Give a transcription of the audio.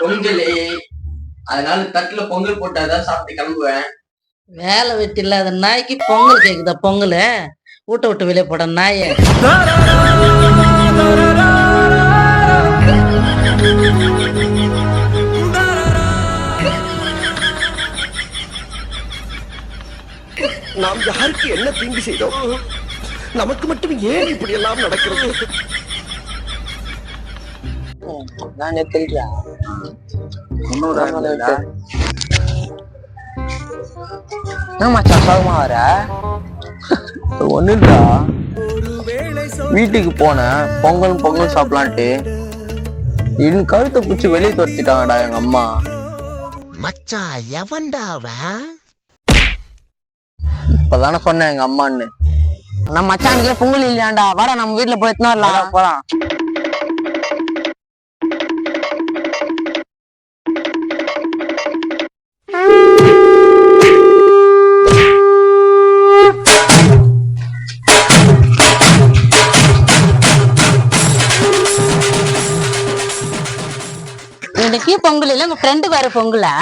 பொங்கல், அதனால தட்டுல பொங்கல் போட்டாதான் சாப்பிட்டு கிளம்புவேன். வேலை வெட்டி இல்லாத நாய்க்கு பொங்கல் கேக்குதா? பொங்கல் வீட்டை விட்டு வெளியே போட நாய. நாம் யாருக்கு என்ன தீங்கு செய்தோம்? நமக்கு மட்டும் ஏன் இப்படி எல்லாம் நடக்கிறது? நானே தெரியல. மச்சான் சோகமா வர ஒண்ணுடா. வீட்டுக்கு போனேன், பொங்கல் பொங்கல் சாப்பிடலான்ட்டு என் கழுத்தை பிடிச்சி வெளியே துரத்திட்டாங்கடா எங்க அம்மா. மச்சான் எவன்டா அவன்? இப்பதானே சொன்னேன் எங்க அம்மான்னு. நம்ம மச்சானுக்கு பொங்கல் இல்லையாண்டா, வாடா நம்ம வீட்டுல போய் எத்தனை வரலாம் போலாம். இன்னைக்கு பொங்கல் இல்ல, உங்க ஃப்ரெண்டுக்கு வர பொங்கலா?